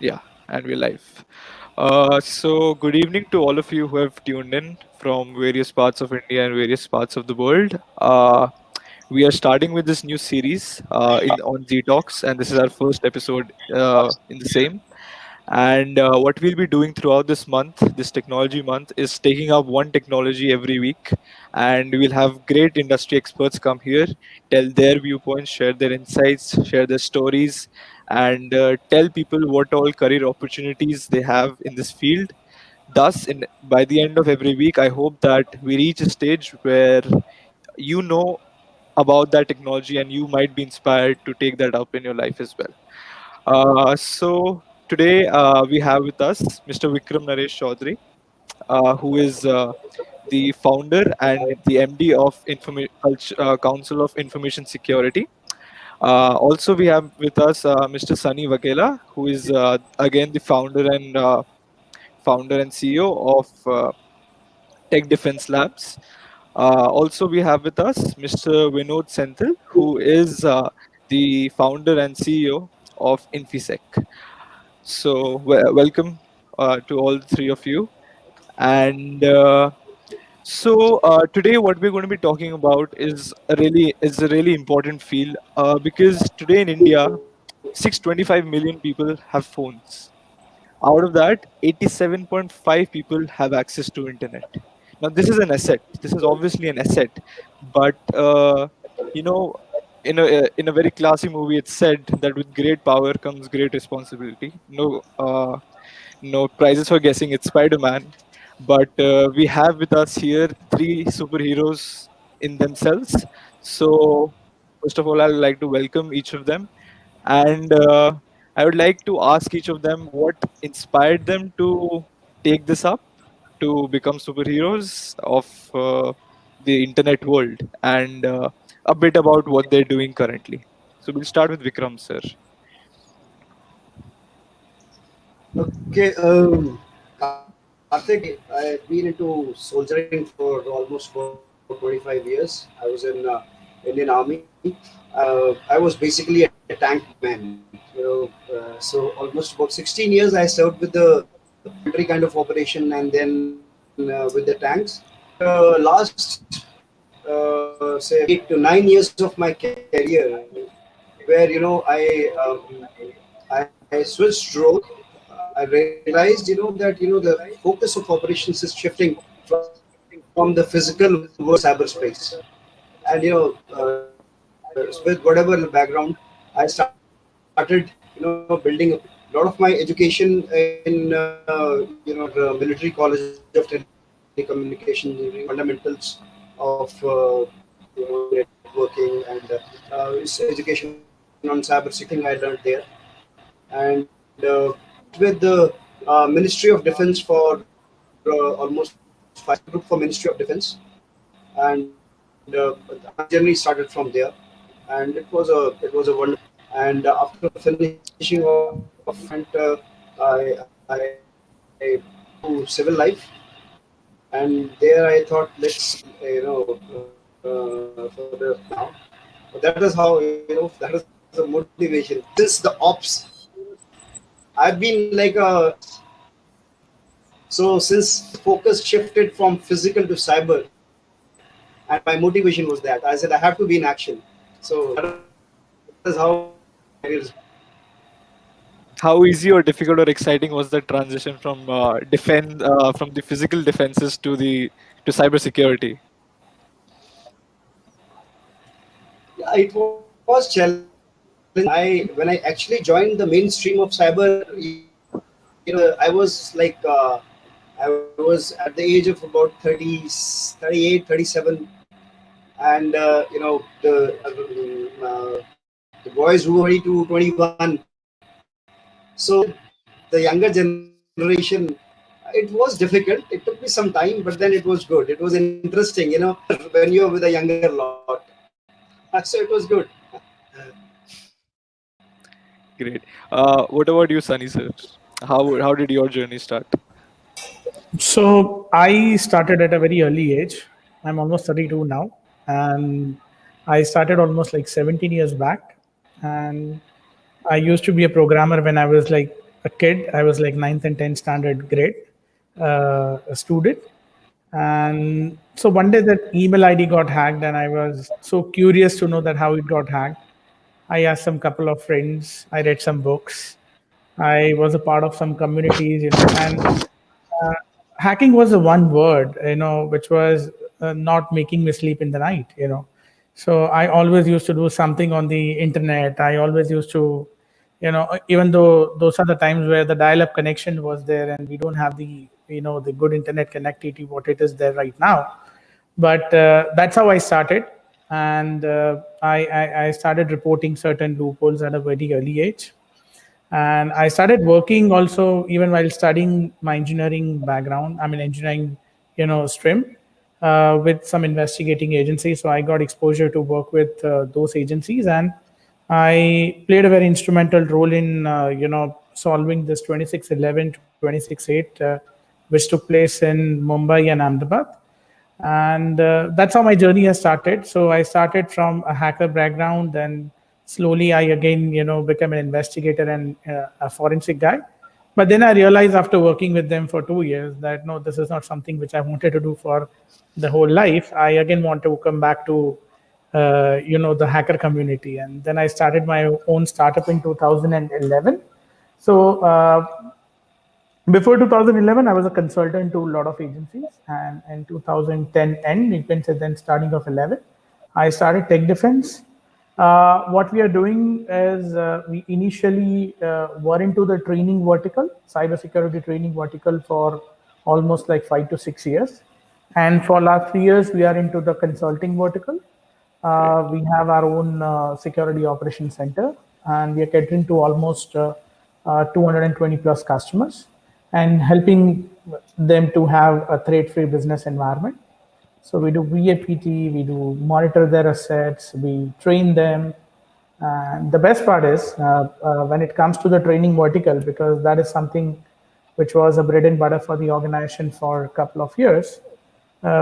Yeah, and we're live. So, good evening to all of you who have tuned in from various parts of India and various parts of the world. We are starting with this new series on Z.Talks, and this is our first episode in the same. And what we'll be doing throughout this month, this technology month, is taking up one technology every week. And we'll have great industry experts come here, tell their viewpoints, share their insights, share their stories, and tell people what all career opportunities they have in this field. Thus, by the end of every week, I hope that we reach a stage where you know about that technology and you might be inspired to take that up in your life as well. So today we have with us Mr. Vikram Naresh Chaudhary, who is the founder and the MD of Council of Information Security. Also, we have with us Mr. Sunny Vakela, who is again the founder and CEO of Tech Defense Labs. Also, we have with us Mr. Vinod Senthil, who is the founder and CEO of Infisec. So, welcome to all three of you. And today, what we're going to be talking about is a really important field because today in India, 625 million people have phones. Out of that, 87.5 people have access to internet. Now, this is an asset. This is obviously an asset, but you know, in a very classy movie, it's said that with great power comes great responsibility. No prizes for guessing. It's Spider-Man, but we have with us here three superheroes in themselves. So, first of all, I'd like to welcome each of them, and I would like to ask each of them what inspired them to take this up to become superheroes of the internet world, and a bit about what they're doing currently. So we'll start with Vikram, sir. Okay, Karthik, I've been into soldiering for almost for 25 years. I was in Indian Army. I was basically a tank man. So almost about 16 years I served with the infantry kind of operation, and then with the tanks. Last say 8 to 9 years of my career, where I switched role. I realized that the focus of operations is shifting from the physical world to cyberspace. And with whatever background, I started building a lot of my education in military college of telecommunication, fundamentals of networking, and education on cybersecurity. I learned there, and worked with the Ministry of Defense for almost 5 years. I was in the group for Ministry of Defense, and my journey started from there, and it was a wonderful journey. And after finishing off I to civil life, and there I thought, let's further now. But that is how that is the motivation. Since the ops, I've been like a so since focus shifted from physical to cyber, and my motivation was that I said I have to be in action. So that is how How easy or difficult or exciting was the transition from from the physical defenses to the to cybersecurity? yeah, it was challenging. When I actually joined the mainstream of cyber, I was I was at the age of about 30, 38, 37, and the boys who were 22, 21. So the younger generation, it was difficult. It took me some time, but then it was good. It was interesting, when you're with a younger lot. So it was good. Great. What about you, Sunny sir? How did your journey start? So I started at a very early age. I'm almost 32 now, and I started almost like 17 years back. And I used to be a programmer when I was like a kid. I was like ninth and 10th standard grade a student. And so one day that email ID got hacked, and I was so curious to know that how it got hacked. I asked some couple of friends. I read some books. I was a part of some communities, and uh, hacking was the one word, which was not making me sleep in the night. So I always used to do something on the internet. I always used to, even though those are the times where the dial-up connection was there and we don't have the good internet connectivity what it is there right now. But that's how I started. And I started reporting certain loopholes at a very early age. And I started working also even while studying my engineering background. I mean, engineering, stream, with some investigating agencies. So I got exposure to work with those agencies, and I played a very instrumental role in, solving this 2611, 26/8, which took place in Mumbai and Ahmedabad. And that's how my journey has started. So I started from a hacker background, and slowly I again became an investigator and a forensic guy. But then I realized after working with them for 2 years that no, this is not something which I wanted to do for the whole life. I again want to come back to the hacker community, and then I started my own startup in 2011. So before 2011, I was a consultant to a lot of agencies, and in 2010 end, you can say then starting of 11, I started Tech Defense. What we are doing is we initially were into the training vertical, cybersecurity training vertical for almost like 5 to 6 years, and for last 3 years we are into the consulting vertical. Great. We have our own security operations center, and we are catering to almost 220 plus customers and helping them to have a threat-free business environment. So we do VAPT, we do monitor their assets, we train them. And the best part is when it comes to the training vertical, because that is something which was a bread and butter for the organization for a couple of years.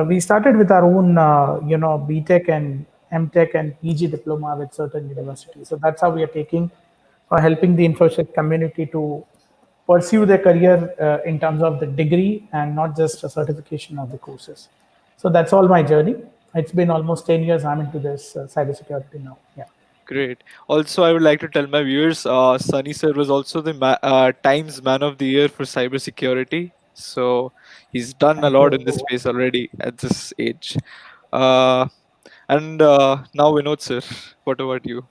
We started with our own, BTech and MTech and PG diploma with certain universities. So that's how we are taking or helping the InfoSec community to pursue their career in terms of the degree and not just a certification of the courses. So that's all my journey. It's been almost 10 years I'm into this cybersecurity now. Yeah. Great. Also, I would like to tell my viewers, Sunny sir was also the Times Man of the Year for cybersecurity. So he's done a Thank lot you. in this space already at this age. Uh, and now, Vinod sir, what about you?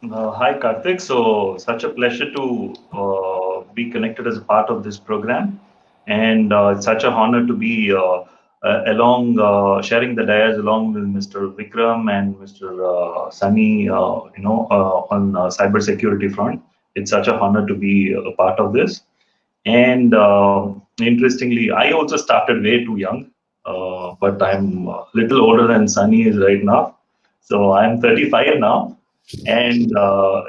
Hi, Karthik. So, such a pleasure to be connected as a part of this program, and it's such an honor to be along sharing the dais along with Mr. Vikram and Mr. Sunny. On cybersecurity front, it's such a honor to be a part of this. And interestingly, I also started way too young, but I'm a little older than Sunny is right now. So I'm 35 now. And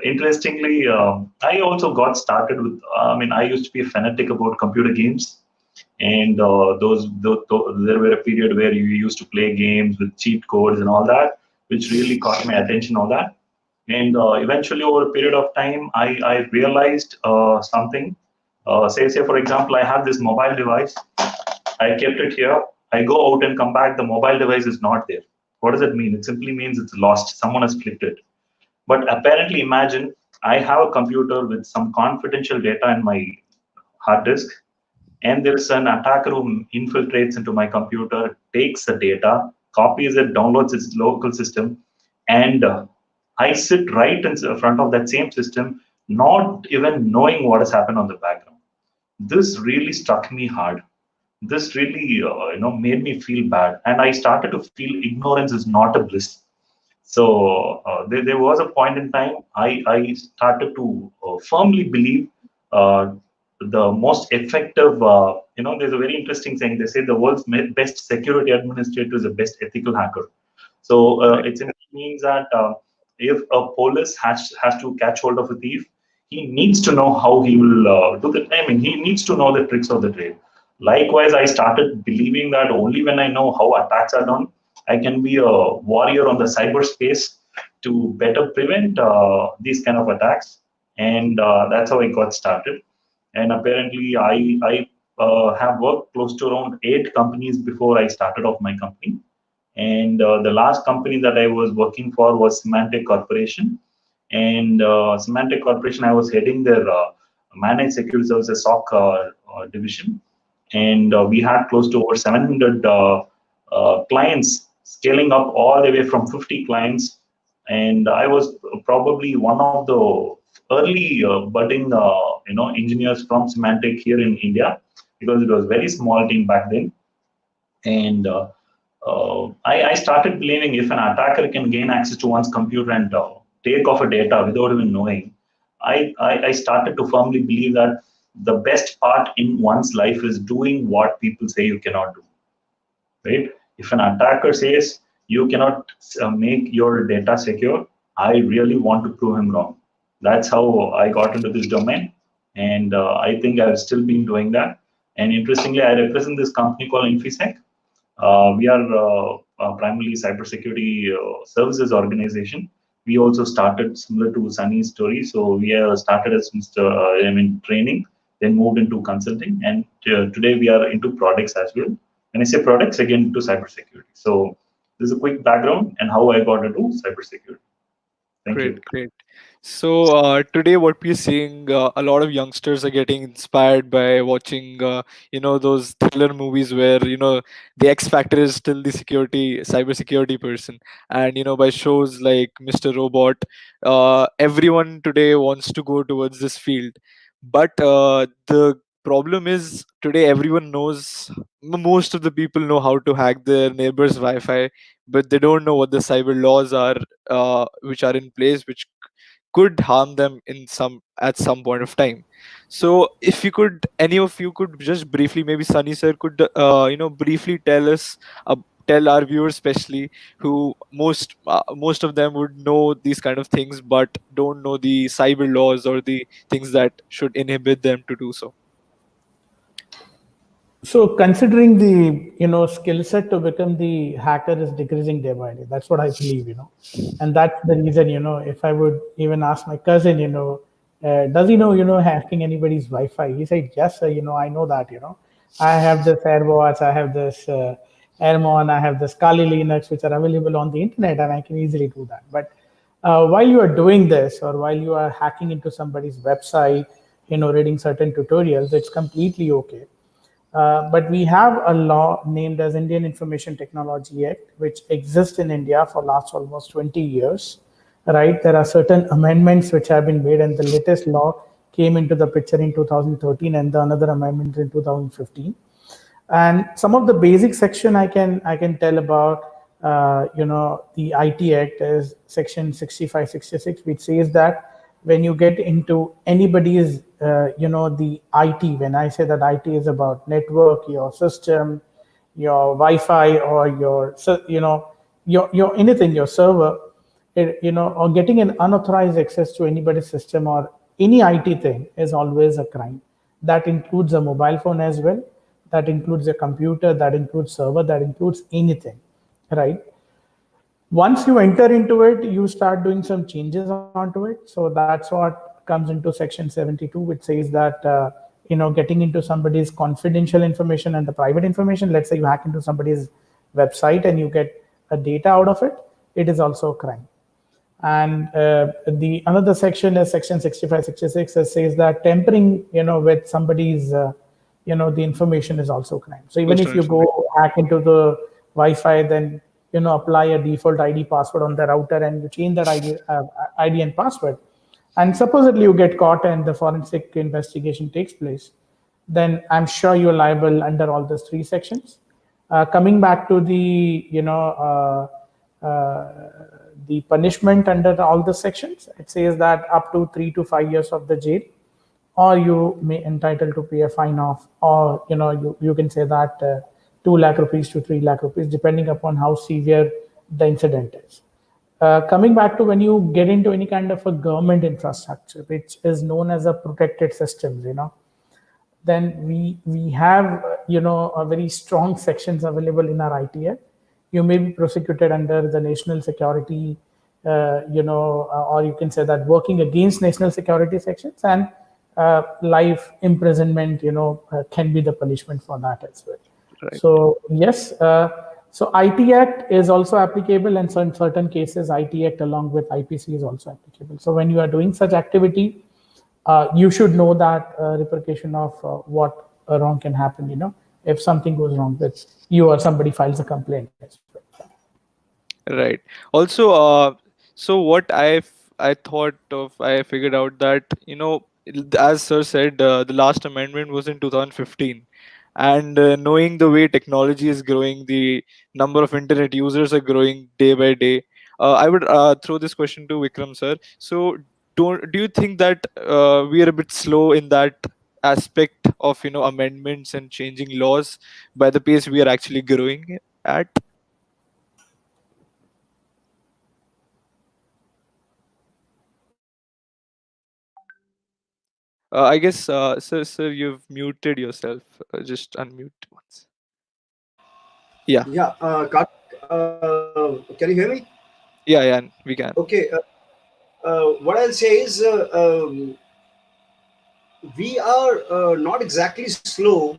interestingly, I also got started with, I used to be a fanatic about computer games. And there were a period where you used to play games with cheat codes and all that, which really caught my attention, all that. And eventually, over a period of time, I realized something. Say, for example, I have this mobile device. I kept it here. I go out and come back. The mobile device is not there. What does it mean? It simply means it's lost. Someone has flipped it. But apparently, imagine I have a computer with some confidential data in my hard disk, and there's an attacker who infiltrates into my computer, takes the data, copies it, downloads its local system, and I sit right in front of that same system, not even knowing what has happened on the background. This really struck me hard. This really, made me feel bad, and I started to feel ignorance is not a bliss. So there was a point in time I started to firmly believe uh, the most effective, there's a very interesting saying. They say the world's best security administrator is the best ethical hacker. So Correct. it simply means that if a police has to catch hold of a thief, he needs to know how he will do that. I mean, he needs to know the tricks of the trade. Likewise, I started believing that only when I know how attacks are done, I can be a warrior on the cyberspace to better prevent these kind of attacks. and that's how I got started. And apparently, I have worked close to around 8 companies before I started off my company. And the last company that I was working for was Semantic Corporation. And Semantic Corporation, I was heading their managed security services SOC division. And we had close to over 700 clients, scaling up all the way from 50 clients. And I was probably one of the early budding engineers from Semantic here in India, because it was a very small team back then. And I started believing if an attacker can gain access to one's computer and take off a data without even knowing, I started to firmly believe that the best part in one's life is doing what people say you cannot do, right? If an attacker says you cannot make your data secure, I really want to prove him wrong. That's how I got into this domain, and I think I've still been doing that. And interestingly, I represent this company called Infosec. We are primarily cybersecurity services organization. We also started similar to Sunny's story. So we started as training, then moved into consulting, and today we are into products as well. When I say products, again into cybersecurity. So this is a quick background and how I got into cybersecurity. Thank Great, you. great. So today, what we're seeing, a lot of youngsters are getting inspired by watching, those thriller movies where the X factor is still the cybersecurity person, and by shows like Mr. Robot, everyone today wants to go towards this field. But the problem is today everyone knows, most of the people know how to hack their neighbor's Wi-Fi, but they don't know what the cyber laws are, which are in place, which could harm them in some at some point of time. So if you could, any of you could just briefly, maybe Sunny sir could briefly tell us, tell our viewers especially, who most of them would know these kind of things but don't know the cyber laws or the things that should inhibit them to do so. So considering the skill set to become the hacker is decreasing day by day. That's what I believe, and that's the reason, if I would even ask my cousin, does he know hacking anybody's Wi-Fi? He said yes, sir, I know that, I have this AirWatch, I have this Airmon, I have this Kali Linux, which are available on the internet, and I can easily do that. But while you are doing this, or while you are hacking into somebody's website, reading certain tutorials, it's completely okay. But we have a law named as Indian Information Technology Act, which exists in India for last almost 20 years, right? There are certain amendments which have been made, and the latest law came into the picture in 2013, and the another amendment in 2015. And some of the basic section I can tell about, the IT Act is section 6566, which says that when you get into anybody's, the IT, when I say that IT is about network, your system, your Wi-Fi, or your anything, your server, or getting an unauthorized access to anybody's system or any IT thing is always a crime. That includes a mobile phone as well. That includes a computer. That includes server. That includes anything, right? Once you enter into it, you start doing some changes onto it. So that's what comes into section 72, which says that getting into somebody's confidential information and the private information. Let's say you hack into somebody's website and you get a data out of it. It is also a crime. And the another section is section 6566, that says that tampering with somebody's the information is also a crime. So even if Personal you go information. hack into the Wi-Fi, then apply a default ID password on the router, and you change that ID and password, and supposedly you get caught and the forensic investigation takes place, then I'm sure you're liable under all those three sections. Coming back to the punishment under all the sections, it says that up to 3 to 5 years of the jail, or you may entitled to pay a fine of, or you can say that 2 lakh rupees to 3 lakh rupees, depending upon how severe the incident is. Coming back to when you get into any kind of a government infrastructure, which is known as a protected systems, then we have a very strong sections available in our ITA. You may be prosecuted under the national security or you can say that working against national security sections, and life imprisonment, can be the punishment for that as well. Right. So yes, so IT Act is also applicable, and so in certain cases, IT Act along with IPC is also applicable. So when you are doing such activity, you should know that repercussion of what wrong can happen. If something goes wrong with you or somebody files a complaint as well. Right. Also, so what I thought of, I figured out that, as sir said, the last amendment was in 2015, and knowing the way technology is growing, the number of internet users are growing day by day. I would throw this question to Vikram sir. So, do you think that we are a bit slow in that aspect of, amendments and changing laws by the pace we are actually growing at? I guess, sir, you've muted yourself. Just unmute once. Yeah, Yeah, can you hear me? yeah, yeah. We can. Okay. What I'll say is, we are not exactly slow.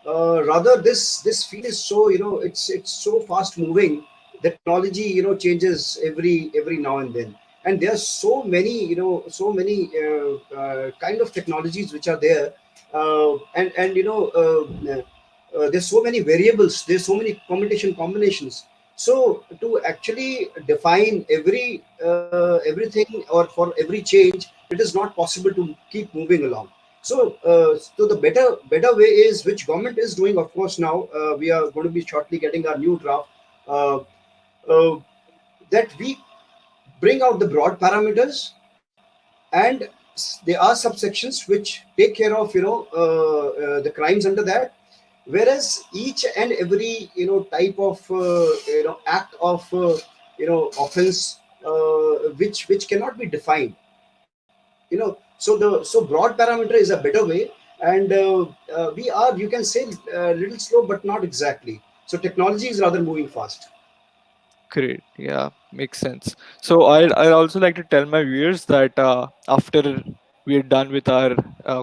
Rather, this field is so, it's so fast moving. The technology, changes every now and then, and there are so many, so many kind of technologies which are there, and there's so many variables. There's so many combination combinations. So to actually define everything, or for every change, it is not possible to keep moving along. So the better way is, which government is doing, of course. Now we are going to be shortly getting our new draft, uh, uh, that we bring out the broad parameters, and there are subsections which take care of, the crimes under that, whereas each and every, type of, act of, offense, which cannot be defined. So broad parameter is a better way, and we are, you can say, a little slow, but not exactly. So technology is rather moving fast. Great. Yeah, makes sense. So I'd also like to tell my viewers that after we're done with our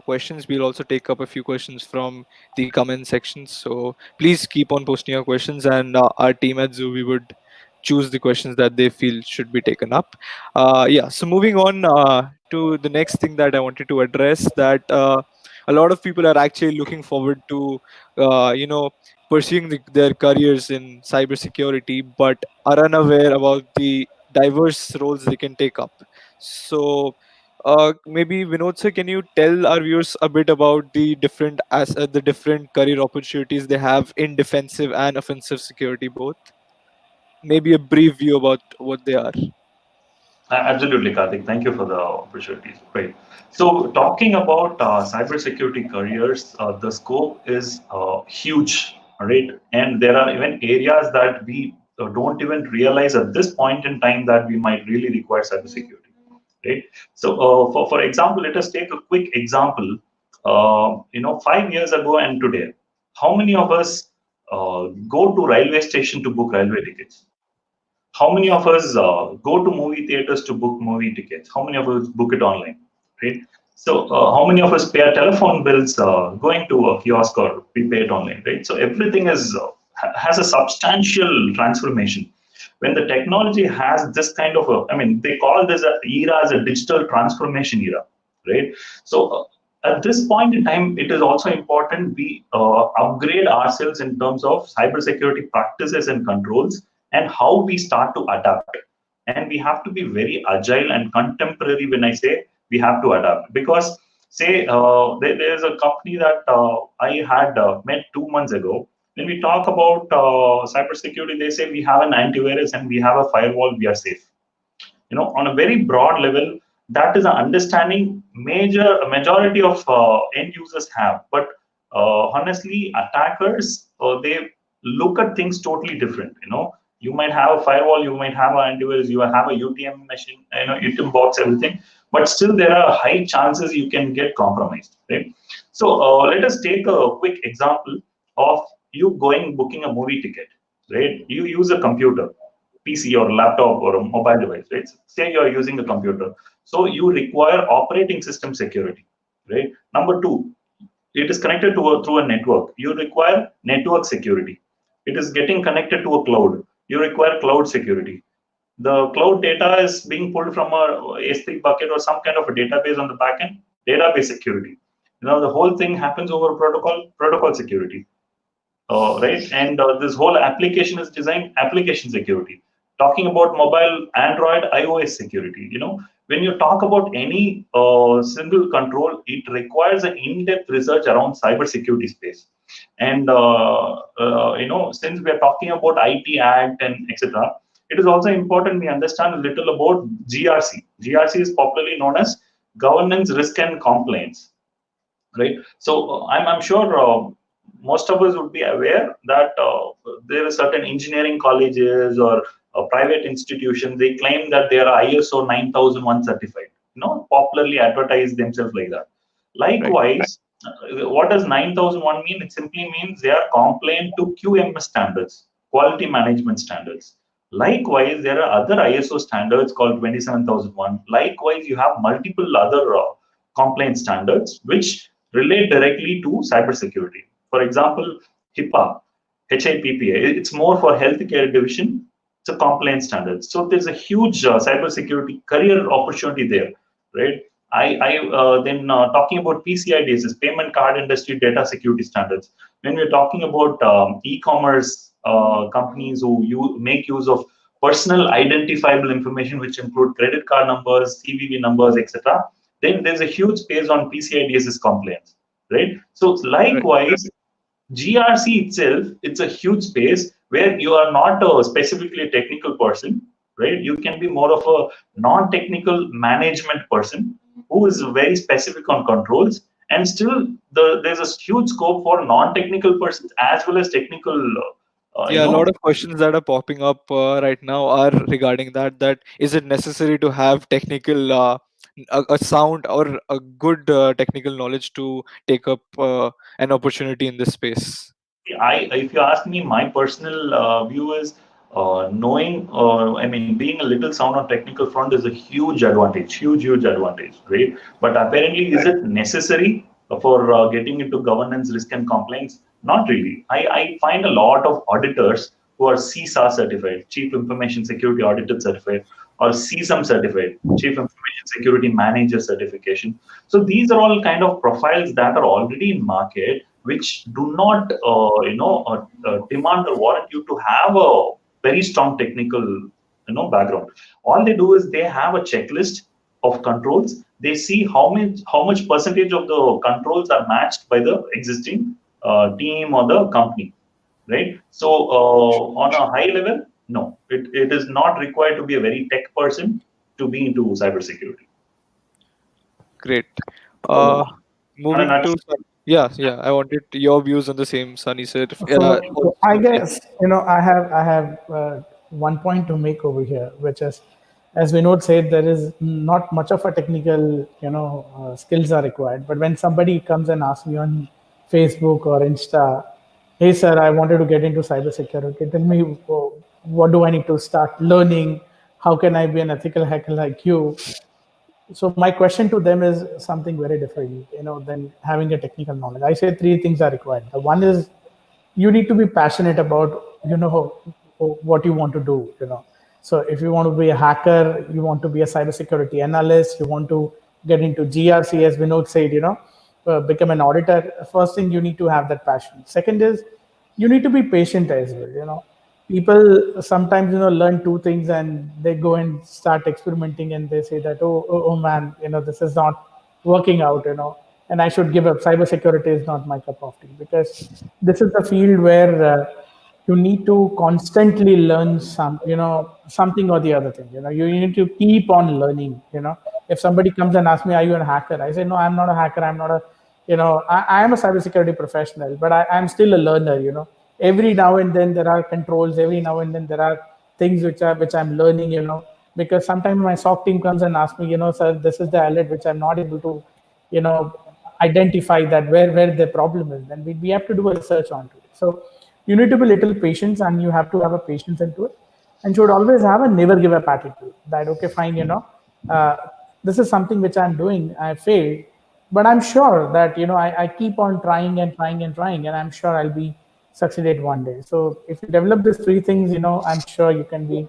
questions, we'll also take up a few questions from the comment sections. So please keep on posting your questions, and our team at Zubi would choose the questions that they feel should be taken up. Yeah. So moving on to the next thing that I wanted to address, that a lot of people are actually looking forward to, pursuing their careers in cybersecurity, but are unaware about the diverse roles they can take up. So, maybe Vinod sir, can you tell our viewers a bit about the different career opportunities they have in defensive and offensive security both? Maybe a brief view about what they are. Absolutely, Karthik. Thank you for the opportunity. Great. So, talking about cybersecurity careers, the scope is huge, right? And there are even areas that we don't even realize at this point in time that we might really require cybersecurity, right? So, for example, let us take a quick example. 5 years ago and today, how many of us go to railway station to book railway tickets? How many of us go to movie theaters to book movie tickets? How many of us book it online, right? So, how many of us pay our telephone bills going to a kiosk, or we pay it online, right? So, everything has a substantial transformation. When the technology has this kind of I mean, they call this era as a digital transformation era, right? So, at this point in time, it is also important we upgrade ourselves in terms of cybersecurity practices and controls, and how we start to adapt. And we have to be very agile and contemporary. When I say we have to adapt, because say there's a company that I had met 2 months ago. When we talk about cybersecurity, they say we have an antivirus and we have a firewall, we are safe. On a very broad level, that is an understanding majority of end users have. But honestly, attackers, they look at things totally different. You might have a firewall, you might have an antivirus, you have a UTM machine, UTM box, everything, but still there are high chances you can get compromised, right? So let us take a quick example of you going booking a movie ticket, right? You use a computer. PC or laptop or a mobile device, right? Say you are using a computer, so you require operating system security, right? Number two, it is connected to through a network. You require network security. It is getting connected to a cloud. You require cloud security. The cloud data is being pulled from a S3 bucket or some kind of a database on the backend. Database security. The whole thing happens over protocol security, right? And this whole application is designed application security. Talking about mobile, Android, iOS security. When you talk about any single control, it requires an in-depth research around cybersecurity space. And since we are talking about IT Act and etc., it is also important we understand a little about GRC. GRC is popularly known as governance, risk, and compliance, right? So I'm sure most of us would be aware that there are certain engineering colleges or private institutions, they claim that they are ISO 9001 certified, popularly advertise themselves like that. Right. Likewise, what does 9001 mean? It simply means they are compliant to QMS standards, quality management standards. Likewise, there are other ISO standards called 27001. Likewise, you have multiple other compliance standards which relate directly to cybersecurity. For example, HIPAA, HIPPA, it's more for healthcare division. It's a compliance standard. So there's a huge cybersecurity career opportunity there, right? Then talking about PCI DSS, payment card industry data security standards. When we're talking about e-commerce companies who make use of personal identifiable information, which include credit card numbers, CVV numbers, etc., then there's a huge space on PCI DSS compliance, right? So Right. likewise, GRC itself, it's a huge space where you are not specifically a technical person, right? You can be more of a non-technical management person who is very specific on controls, and still there's a huge scope for non-technical persons as well as technical, Yeah, a lot of questions that are popping up right now are regarding that. That is it necessary to have technical, a sound or a good technical knowledge to take up an opportunity in this space? If you ask me, my personal view is knowing, I mean, being a little sound on technical front is a huge advantage, huge advantage, right? But apparently, is it necessary for getting into governance, risk, and compliance? Not really. I find a lot of auditors who are CISA certified, Chief Information Security Auditor certified, or CSAM certified, Chief Information Security Manager certification. So these are all kind of profiles that are already in market, which do not, demand or warrant you to have a very strong technical, background. All they do is they have a checklist of controls. They see how much percentage of the controls are matched by the existing team or the company, right? So on a high level, no, it is not required to be a very tech person to be into cybersecurity. Great. So, Uh, on a moving to nutshell, yeah. I wanted your views on the same, Sunny said. So I Yeah. guess I have one point to make over here, which is, as Vinod said, there is not much of a technical skills are required. But when somebody comes and asks me on Facebook or Insta, "Hey sir, I wanted to get into cybersecurity. Tell me what do I need to start learning? How can I be an ethical hacker like you?" So my question to them is something very different, than having a technical knowledge. I say three things are required. The one is you need to be passionate about what you want to do. So if you want to be a hacker, you want to be a cybersecurity analyst, you want to get into GRC, as Vinod said, become an auditor. First thing, you need to have that passion. Second is you need to be patient as well. People sometimes learn two things and they go and start experimenting and they say that, oh man, this is not working out, and I should give up. Cybersecurity is not my cup of tea, because this is a field where you need to constantly learn something or the other thing. You need to keep on learning. If somebody comes and asks me, "Are you a hacker?" I say, "No, I'm not a hacker. I'm not a, I am a cybersecurity professional, but I'm still a learner." Every now and then there are controls. Every now and then there are things which I'm learning. Because sometimes my SOC team comes and asks me, "Sir, this is the alert which I'm not able to, you know, identify that where the problem is." Then we have to do a research onto it. So you need to be a little patient, and you have to have a patience into it. and should always have a never give up attitude that, okay, fine, uh, this is something which I'm doing, I failed, but I'm sure that, I keep on trying and trying and trying, and I'm sure I'll be succeeded one day. So if you develop these three things, I'm sure you can be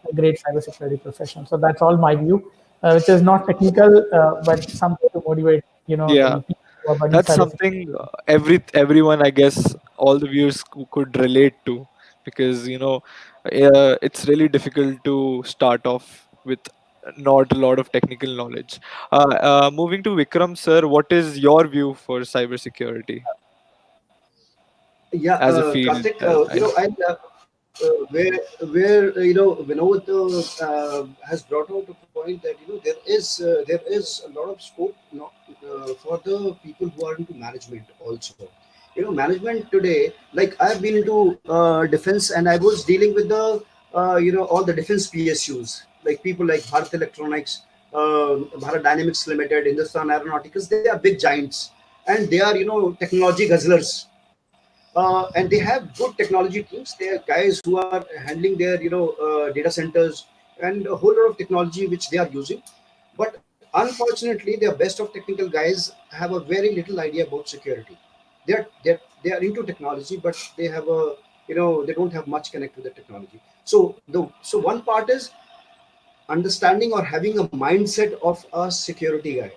a great cybersecurity professional. So that's all my view, which is not technical, but something to motivate, Yeah, the people who are budding that's cybersecurity. something everyone, I guess, all the viewers could relate to, because it's really difficult to start off with not a lot of technical knowledge. Moving to Vikram, sir, what is your view for cybersecurity Yeah, as a field? Karthik, and where Vinod has brought out a point that there is a lot of scope, for the people who are into management also. Management today, like I've been into defense, and I was dealing with the all the defense PSUs, like people like Bharat Electronics, Bharat Dynamics Limited, Hindustan Aeronautics. They are big giants, and they are technology guzzlers, and they have good technology teams. They are guys who are handling their data centers and a whole lot of technology which they are using. But unfortunately, their best of technical guys have a very little idea about security. They are into technology, but they have a they don't have much connect with the technology. So one part is understanding or having a mindset of a security guy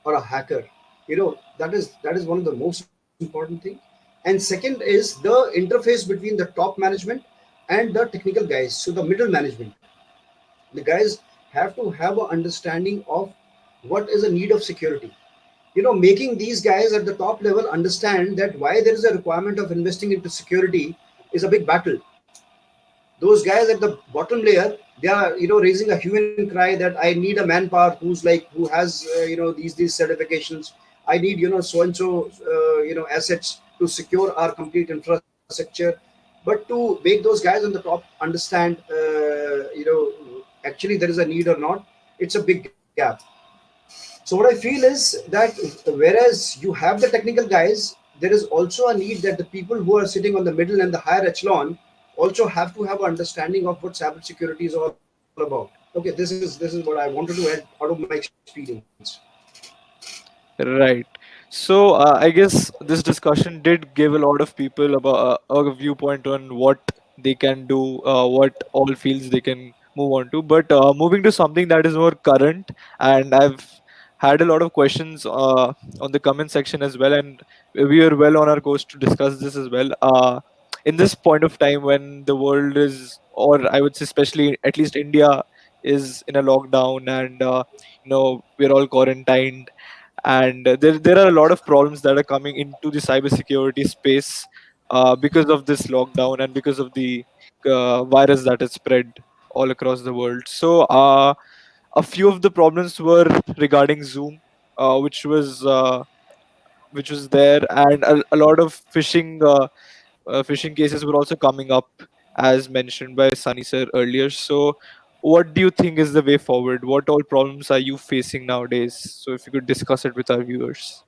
or a hacker. That is one of the most important thing. And second is the interface between the top management and the technical guys, so the middle management. The guys have to have an understanding of what is a need of security. Making these guys at the top level understand that why there is a requirement of investing into security is a big battle. Those guys at the bottom layer, they are raising a human cry that I need a manpower who has these certifications. I need so and so assets to secure our complete infrastructure. But to make those guys on the top understand actually there is a need or not, it's a big gap. So what I feel is that whereas you have the technical guys, there is also a need that the people who are sitting on the middle and the higher echelon also have to have an understanding of what cybersecurity is all about. Okay, this is what I wanted to add out of my experience. Right. So I guess this discussion did give a lot of people about a viewpoint on what they can do, what all fields they can move on to. But moving to something that is more current, and I've had a lot of questions on the comment section as well, and we are well on our course to discuss this as well. In this point of time when the world is, or I would say, especially at least India is in a lockdown, and we're all quarantined, and there are a lot of problems that are coming into the cybersecurity space because of this lockdown and because of the virus that has spread all across the world. So a few of the problems were regarding Zoom, which was there, and a lot of phishing cases were also coming up, as mentioned by Sunny sir earlier. So, what do you think is the way forward? What all problems are you facing nowadays? So, if you could discuss it with our viewers.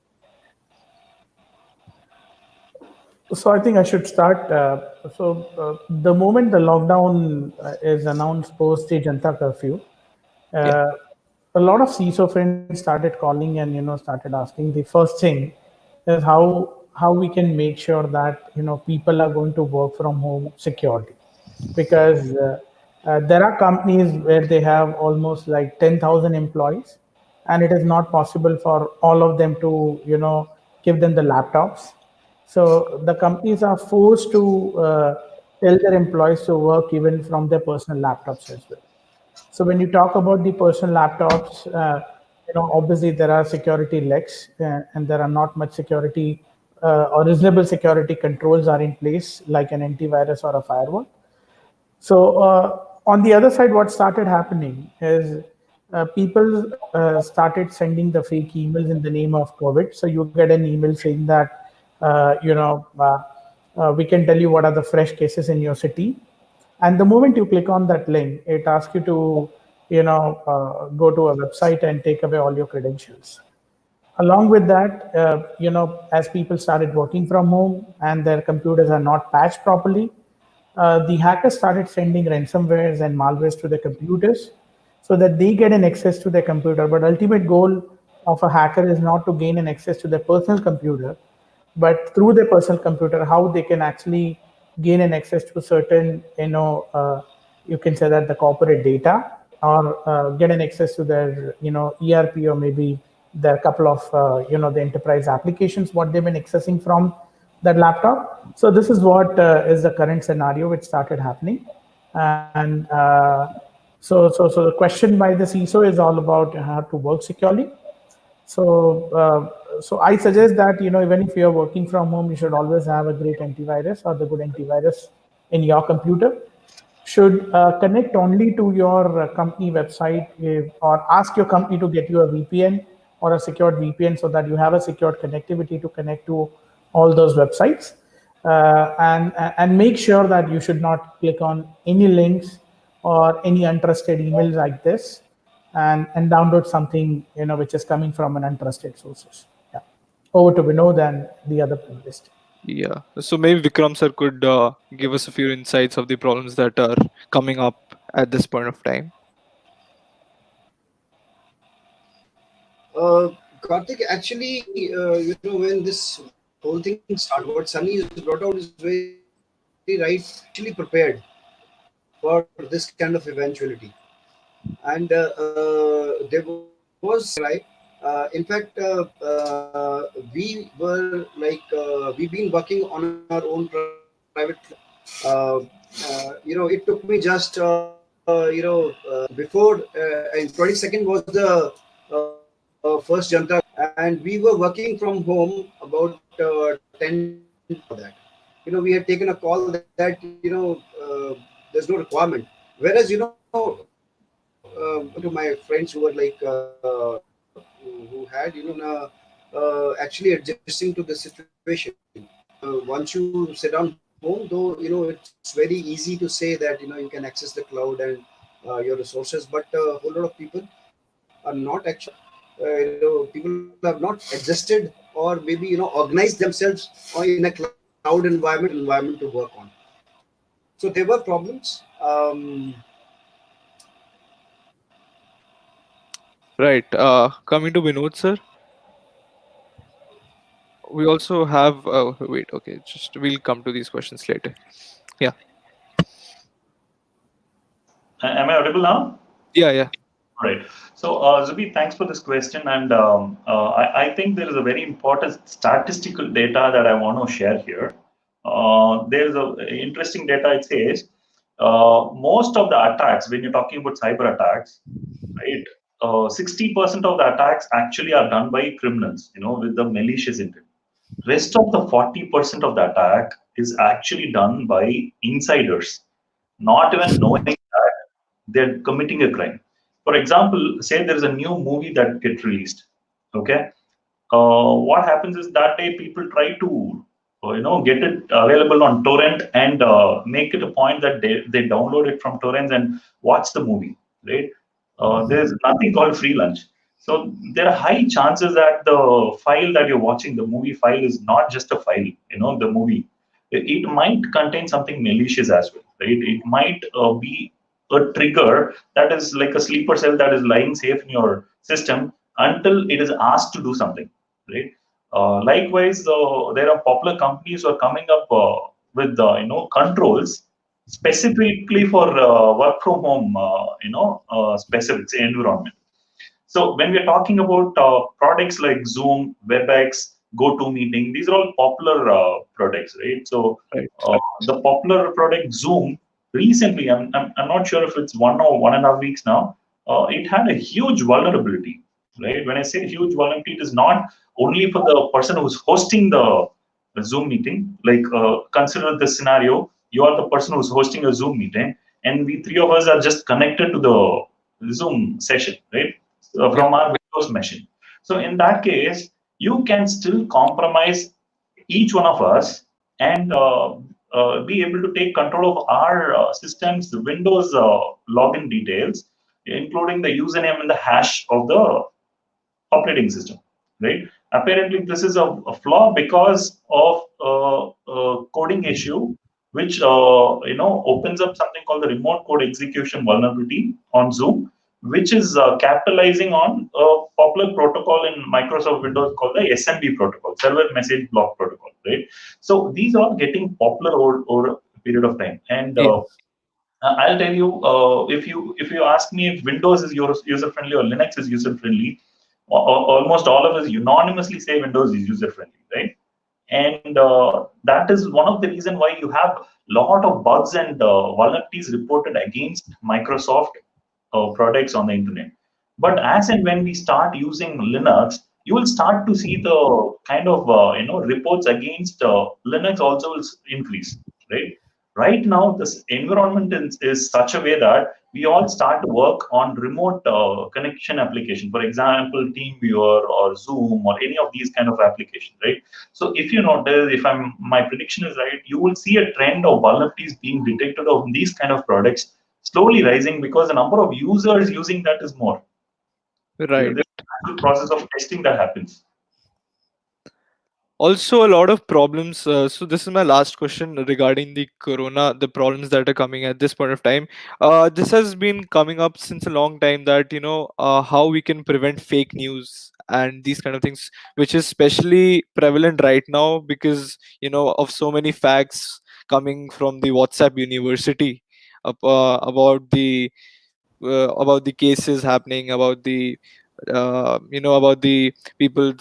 So I think I should start. The moment the lockdown is announced post the Janta curfew, Yeah. uh, a lot of CISO friends started calling and started asking. The first thing is how we can make sure that people are going to work from home securely, because there are companies where they have almost like 10,000 employees, and it is not possible for all of them to give them the laptops. So the companies are forced to tell their employees to work even from their personal laptops as well. So when you talk about the personal laptops, obviously there are security leaks, and there are not much security or reasonable security controls are in place, like an antivirus or a firewall. So on the other side, what started happening is people started sending the fake emails in the name of COVID. So you get an email saying that we can tell you what are the fresh cases in your city, and the moment you click on that link, it asks you to go to a website and take away all your credentials. Along with that, as people started working from home and their computers are not patched properly, the hackers started sending ransomwares and malwares to the computers so that they get an access to their computer. But ultimate goal of a hacker is not to gain an access to their personal computer, but through their personal computer, how they can actually gain an access to certain, you can say that the corporate data, or get an access to their, ERP, or maybe their couple of, the enterprise applications, what they've been accessing from that laptop. So this is what is the current scenario which started happening. And so the question by the CISO is all about how to work securely. So I suggest that, even if you are working from home, you should always have a great antivirus or the good antivirus in your computer. Should connect only to your company website, or ask your company to get you a VPN or a secured VPN, so that you have a secured connectivity to connect to all those websites. And make sure that you should not click on any links or any untrusted emails like this, and download something, which is coming from an untrusted sources. Yeah. Over to Vinod and the other panelist. Yeah. So maybe Vikram sir could give us a few insights of the problems that are coming up at this point of time. Karthik, actually, when this whole thing started, what Sunny has brought out is very right. Actually prepared for this kind of eventuality. And there was right. We were we've been working on our own private cloud. It took me just before in 22nd was the first Janta, and we were working from home about 10 days before that. We had taken a call that there's no requirement. Whereas talking to my friends who were who had actually adjusting to the situation. Once you sit down home, though it's very easy to say that you can access the cloud and your resources, but a whole lot of people are not actually people have not adjusted or maybe organized themselves or in a cloud environment to work on. So there were problems. Right. Coming to Vinod sir, we also have. Wait. Okay. Just we'll come to these questions later. Yeah. Am I audible now? Yeah. Yeah. Right. So, Zubi, thanks for this question. And I think there is a very important statistical data that I want to share here. There's a interesting data. It says most of the attacks, when you're talking about cyber attacks, right? 60% of the attacks actually are done by criminals, with the malicious intent. Rest of the 40% of the attack is actually done by insiders, not even knowing that they're committing a crime. For example, say there's a new movie that gets released. Okay, what happens is that day people try to get it available on torrent and make it a point that they download it from torrents and watch the movie, right? There's nothing called free lunch. So there are high chances that the file that you're watching, the movie file, is not just a file, the movie. It might contain something malicious as well, right? It might be a trigger that is like a sleeper cell that is lying safe in your system until it is asked to do something, right? Likewise, there are popular companies who are coming up with controls specifically for work from home, specific environment. So when we're talking about products like Zoom, WebEx, GoToMeeting, these are all popular products, right? So Right. the popular product Zoom recently, I'm not sure if it's 1 or 1.5 weeks now, it had a huge vulnerability, right? When I say huge vulnerability, it is not only for the person who's hosting the Zoom meeting. Like consider this scenario: you are the person who's hosting a Zoom meeting, and we three of us are just connected to the Zoom session, right? Yeah. From our Windows machine. So in that case, you can still compromise each one of us and be able to take control of our systems, the Windows login details, including the username and the hash of the operating system, right? Apparently, this is a flaw because of a coding issue which opens up something called the remote code execution vulnerability on Zoom, which is capitalizing on a popular protocol in Microsoft Windows called the SMB protocol, Server Message Block Protocol, right? So these are getting popular over a period of time, and Yes. I'll tell you, if you ask me if Windows is user friendly or Linux is user friendly, almost all of us unanimously say Windows is user friendly, right? And that is one of the reason why you have lot of bugs and vulnerabilities reported against Microsoft products on the internet. But as and when we start using Linux, you will start to see the kind of reports against Linux also will increase, right? Right now, this environment is such a way that we all start to work on remote connection application. For example, TeamViewer or Zoom or any of these kind of applications, right? So if you notice, if my prediction is right, you will see a trend of vulnerabilities being detected on these kind of products slowly rising because the number of users using that is more. Right. There's a natural process of testing that happens. Also, a lot of problems. So this is my last question regarding the corona, the problems that are coming at this point of time. This has been coming up since a long time, that how we can prevent fake news and these kind of things, which is especially prevalent right now because of so many facts coming from the WhatsApp university about the cases happening, about the people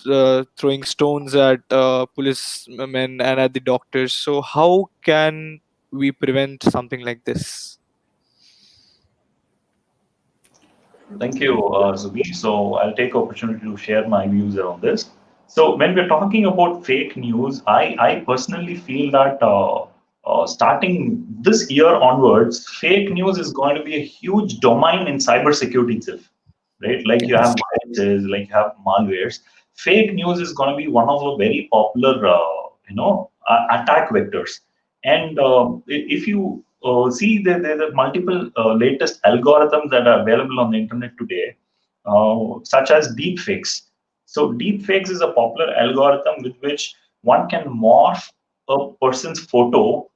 throwing stones at policemen and at the doctors. So how can we prevent something like this? Thank you, Zubi. So I'll take opportunity to share my views around this. So when we're talking about fake news, I personally feel that starting this year onwards, fake news is going to be a huge domain in cybersecurity itself, right? Like you Yes. have viruses, like you have malwares. Fake news is going to be one of the very popular, attack vectors. And if you see, there are multiple latest algorithms that are available on the internet today, such as deepfakes. So deepfakes is a popular algorithm with which one can morph a person's photo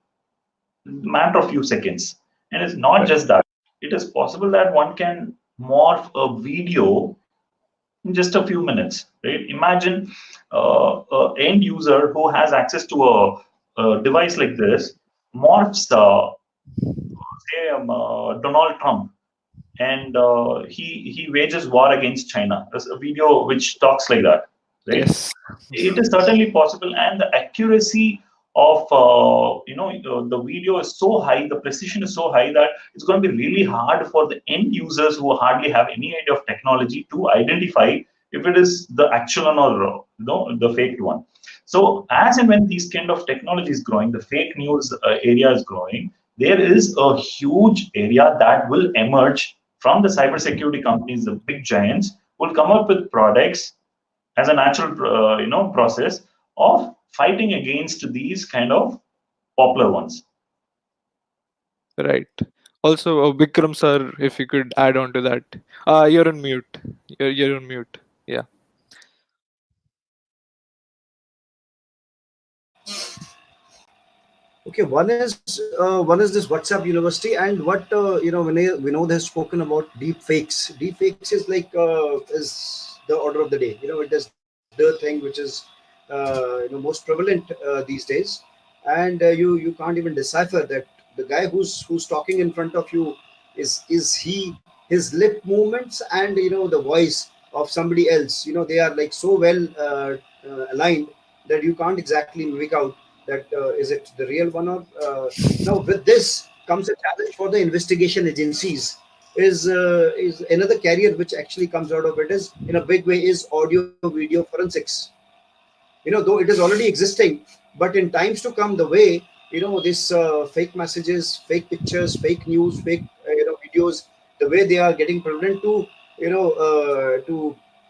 in a matter of few seconds. And it's not Right. just that. It is possible that one can morph a video in just a few minutes, right? Imagine an end user who has access to a device like this morphs, say, Donald Trump, and he wages war against China. There's a video which talks like that, right? Yes. It is certainly possible, and the accuracy of the video is so high, the precision is so high that it's going to be really hard for the end users who hardly have any idea of technology to identify if it is the actual one or the fake one. So as and when these kind of technology is growing, the fake news area is growing, there is a huge area that will emerge from the cybersecurity companies. The big giants will come up with products as a natural process of fighting against these kind of popular ones. Right. Also, Vikram sir, if you could add on to that. You're on mute. You're on mute. Yeah. Okay, one is this WhatsApp University, and what Vinod has spoken about deep fakes. Deep fakes is like is the order of the day. It is the thing which is most prevalent these days, and you can't even decipher that the guy who's talking in front of you is he, his lip movements and the voice of somebody else. They are like so well aligned that you can't exactly make out that is it the real one or now with this comes a challenge for the investigation agencies is another carrier which actually comes out of it is in a big way is audio video forensics. Though it is already existing, but in times to come, the way this fake messages, fake pictures, fake news, fake videos, the way they are getting prevalent to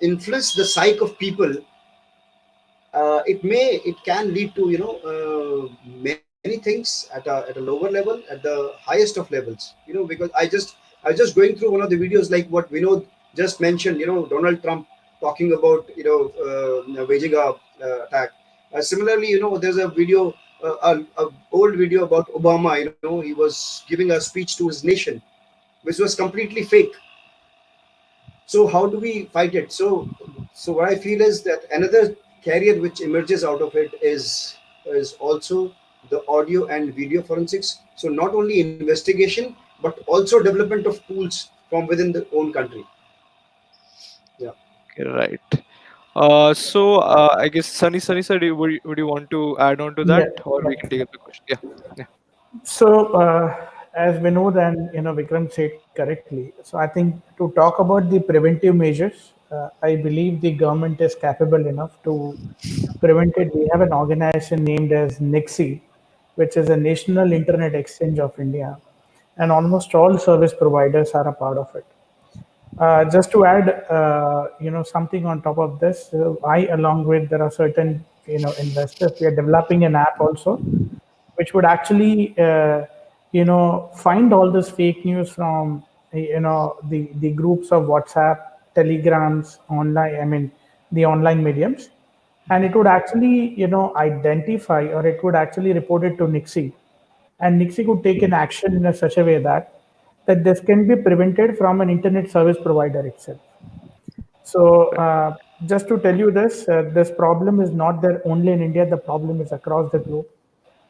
influence the psyche of people, it can lead to many things at a lower level, at the highest of levels. Because I was just going through one of the videos like what Vinod just mentioned. Donald Trump talking about waging a attack. Similarly, there's a video a old video about Obama. He was giving a speech to his nation, which was completely fake. So how do we fight it? So what I feel is that another carrier which emerges out of it is also the audio and video forensics. So not only investigation but also development of tools from within the own country. Yeah. Okay, right. I guess Sunny sir, would you want to add on to that, Yeah. or we can Yeah. take up the question? Yeah, yeah, So, as Vinod and Vikram said correctly, so I think to talk about the preventive measures, I believe the government is capable enough to prevent it. We have an organization named as NIXI, which is a National Internet Exchange of India, and almost all service providers are a part of it. Just to add, something on top of this, I, along with there are certain, investors, we are developing an app also which would actually find all this fake news from the groups of WhatsApp, Telegrams, online, I mean the online mediums, and it would actually identify, or it would actually report it to Nixie, and Nixie could take an action in a such a way that this can be prevented from an internet service provider itself. So, just to tell you this, this problem is not there only in India, the problem is across the globe.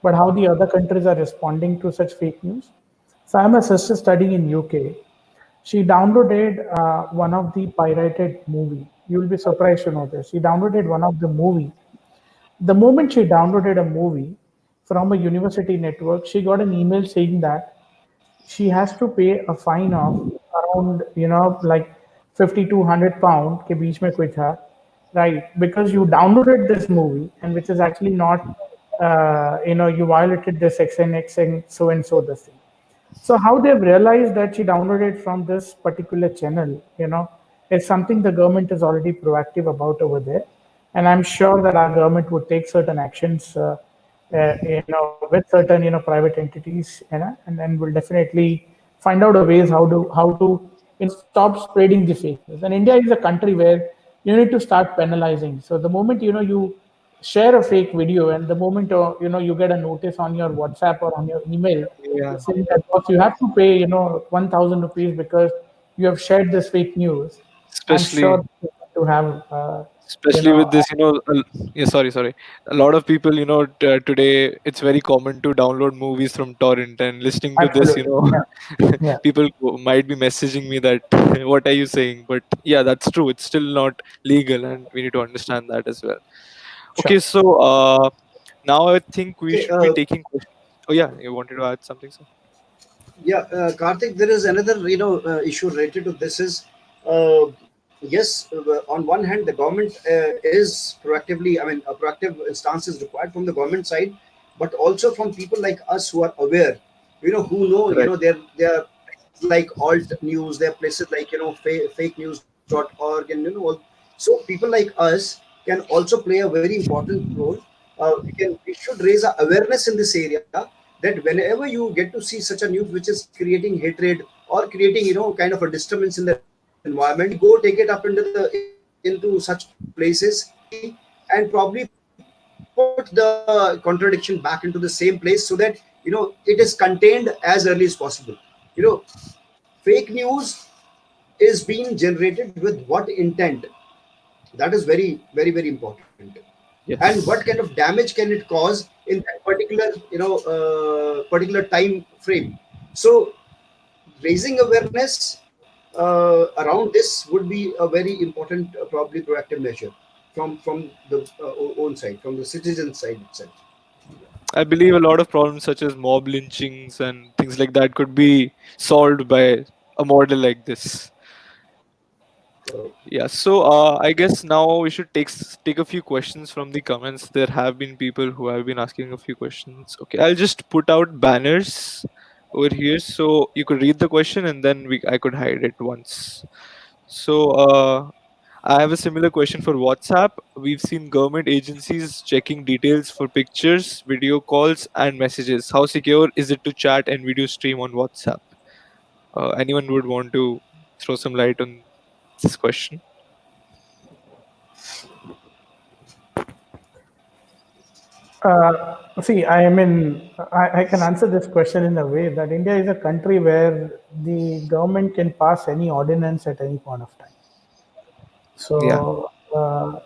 But how the other countries are responding to such fake news? So, I'm a sister studying in UK. She downloaded one of the pirated movie. You will be surprised to know this. She downloaded one of the movie. The moment she downloaded a movie from a university network, she got an email saying that she has to pay a fine of around like 50 to 100 pound के बीच में कोई था, right, because you downloaded this movie and which is actually not you violated this XNX and so this thing. So how they've realized that she downloaded from this particular channel, is something the government is already proactive about over there, and I'm sure that our government would take certain actions, with certain private entities, and then will definitely find out a ways how to stop spreading the fake news. And India is a country where you need to start penalizing. So the moment you share a fake video, and the moment you get a notice on your WhatsApp or on your email yeah. saying that boss, you have to pay 1,000 rupees because you have shared this fake news. I'm Especially sure to have you especially know with this, yeah, sorry, a lot of people, today it's very common to download movies from torrent, and listening to this, absolutely, yeah, yeah, people might be messaging me that what are you saying, but yeah, that's true, it's still not legal, and we need to understand that as well. Okay, sure. so now I think we Okay. should be taking questions. Oh yeah, you wanted to add something, sir? Yeah, Karthik, there is another issue related to this is, uh, yes, on one hand the government is proactively, I mean a proactive stance is required from the government side, but also from people like us who are aware, who know, Right. there are places like alt news, there are places like fakenews.org, and so people like us can also play a very important role. We should raise a awareness in this area, that whenever you get to see such a news which is creating hatred or creating kind of a disturbance in the environment, you can probably go take it up into such places and probably put the contradiction back into the same place, so that it is contained as early as possible. you know Fake news is being generated with what intent? That is very, very, very important. And what kind Yes. of damage can it cause in that particular time frame? So raising awareness around this would be a very important, probably proactive measure from the own side, from the citizen side itself. I believe a lot of problems such as mob lynchings and things like that could be solved by a model like this. Yeah, so I guess now we should take a few questions from the comments. There have been people who have been asking a few questions. Okay, I'll just put out banners over here so you could read the question, and then I could hide it once. So I have a similar question for WhatsApp. We've seen government agencies checking details for pictures, video calls, and messages. How secure is it to chat and video stream on WhatsApp? Anyone would want to throw some light on this question? See, I mean, I can answer this question in a way that India is a country where the government can pass any ordinance at any point of time. Yeah, So,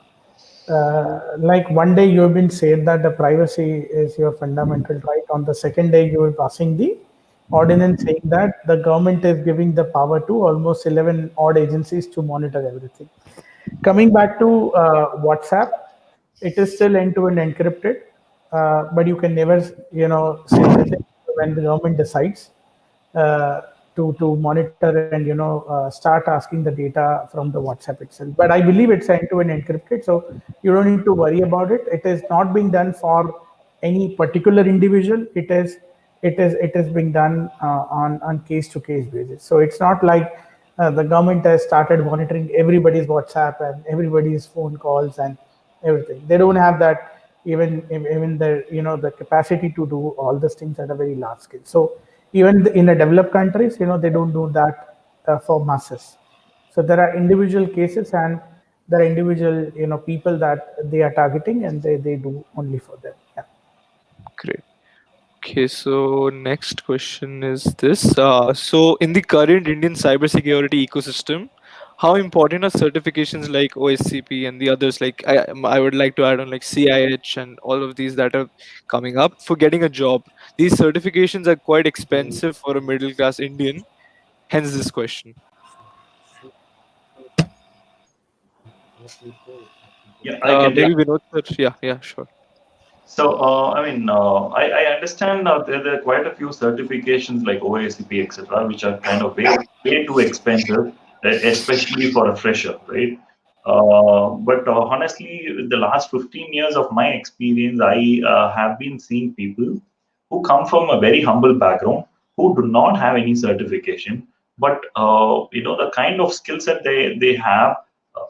like one day you have been said that the privacy is your fundamental right. On the second day, you are passing the ordinance saying that the government is giving the power to almost 11 odd agencies to monitor everything. Coming back to WhatsApp, it is still end-to-end encrypted, but you can never, say anything when the government decides uh, to monitor and start asking the data from the WhatsApp itself. But I believe it's end-to-end encrypted, so you don't need to worry about it. It is not being done for any particular individual. It is being done on case to case basis. So it's not like the government has started monitoring everybody's WhatsApp and everybody's phone calls and everything. They don't have that even the the capacity to do all these things at a very large scale. So even in the developed countries, they don't do that for masses. So there are individual cases and there are individual people that they are targeting and they do only for them. Yeah. great. Okay, so next question is this. So, in the current Indian cybersecurity ecosystem, how important are certifications like OSCP and the others? Like, I would like to add on like CIH and all of these that are coming up for getting a job. These certifications are quite expensive for a middle class Indian. Hence, this question. Yeah, I can take. Maybe Vinod, sir. Yeah, yeah, sure. So, I understand there are quite a few certifications like OACP, etc., which are kind of way too expensive, especially for a fresher, right? But honestly, with the last 15 years of my experience, I have been seeing people who come from a very humble background, who do not have any certification, but the kind of skill set they have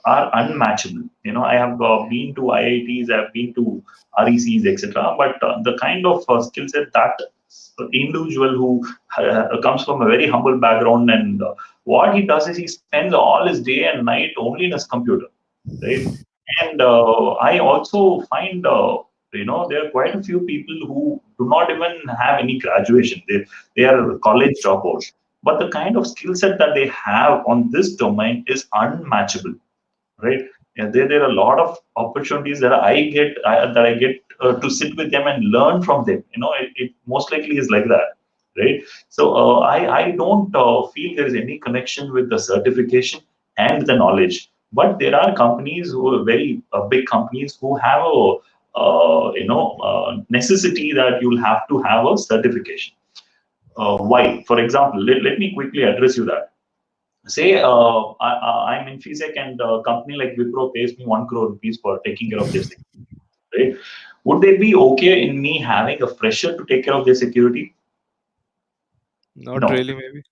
are unmatchable. I have been to IITs, I've been to RECs, etc. But the kind of skill set that individual who comes from a very humble background, and what he does is he spends all his day and night only in his computer, right? And I also find, there are quite a few people who do not even have any graduation. They are college dropouts. But the kind of skill set that they have on this domain is unmatchable, right? And there are a lot of opportunities that I get to sit with them and learn from them. It most likely is like that, right? So I don't feel there is any connection with the certification and the knowledge. But there are companies who are very big companies who have a necessity that you'll have to have a certification. Why? For example, let me quickly address you that. Say I'm in FISEC and a company like Wipro pays me 1 crore rupees for taking care of their security, right? Would they be okay in me having a fresher to take care of their security? Not No, really, maybe.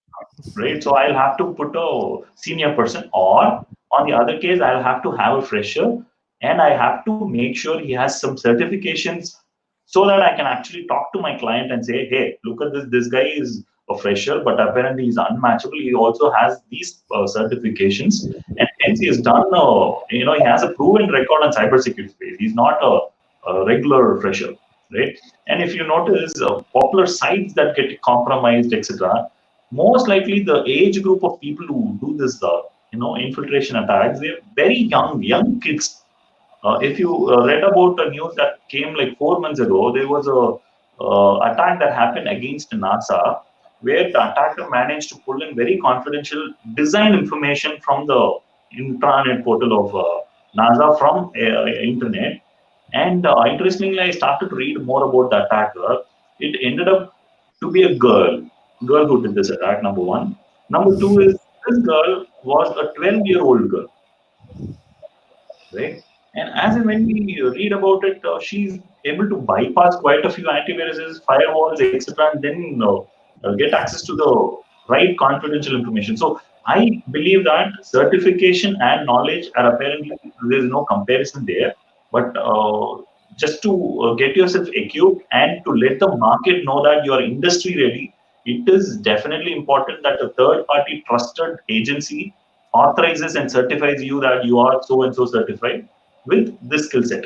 right? So I'll have to put a senior person, or on the other case, I'll have to have a fresher and I have to make sure he has some certifications so that I can actually talk to my client and say, hey, look at this. This guy is a fresher, but apparently he's unmatchable. He also has these certifications, and hence he has done. He has a proven record on cybersecurity space. He's not a regular fresher, right? And if you notice, popular sites that get compromised, etc., most likely the age group of people who do this, infiltration attacks, they're very young kids. If you read about the news that came like 4 months ago, there was a attack that happened against NASA, where the attacker managed to pull in very confidential design information from the intranet portal of NASA from internet. And interestingly, I started to read more about the attacker. It ended up to be a girl who did this attack. Number one. Number two is this girl was a 12-year-old girl, right? And as and when we read about it, she's able to bypass quite a few antiviruses, firewalls, etc., and then get access to the right confidential information. So I believe that certification and knowledge are apparently there is no comparison there, but just to get yourself equipped and to let the market know that you are industry ready, it is definitely important that a third party trusted agency authorizes and certifies you that you are so and so certified with this skill set.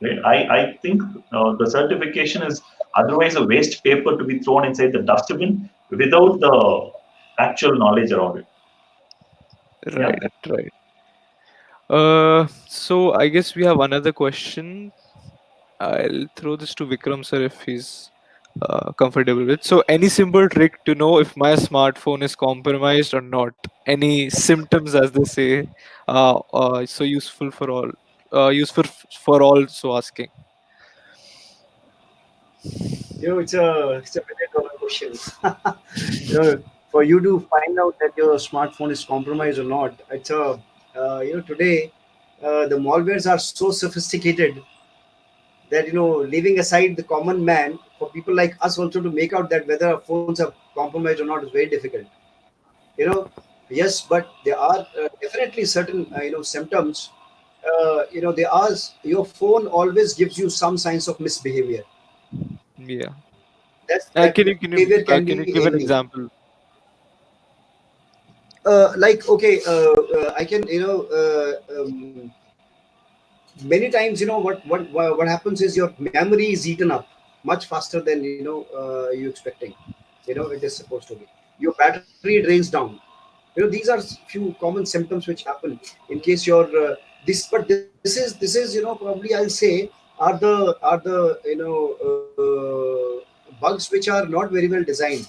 Right? I think the certification is otherwise a waste paper to be thrown inside the dustbin without the actual knowledge around it. Yeah. Right, right. So I guess we have another question. I'll throw this to Vikram sir if he's comfortable with. So, any simple trick to know if my smartphone is compromised or not? Any symptoms, as they say, so useful for all. Useful for all. So asking. It's a $1 million question. For you to find out that your smartphone is compromised or not, today the malwares are so sophisticated that leaving aside the common man, for people like us also to make out that whether our phones are compromised or not is very difficult. You know, yes, but there are definitely certain symptoms. There are your phone always gives you some signs of misbehavior. Yeah. That Can you misbehavior can be can you give anything. an example? Like okay, I can many times what happens is your memory is eaten up much faster than you expecting. It is supposed to be. Your battery drains down. These are few common symptoms which happen in case you're this is probably I'll say are the bugs which are not very well designed.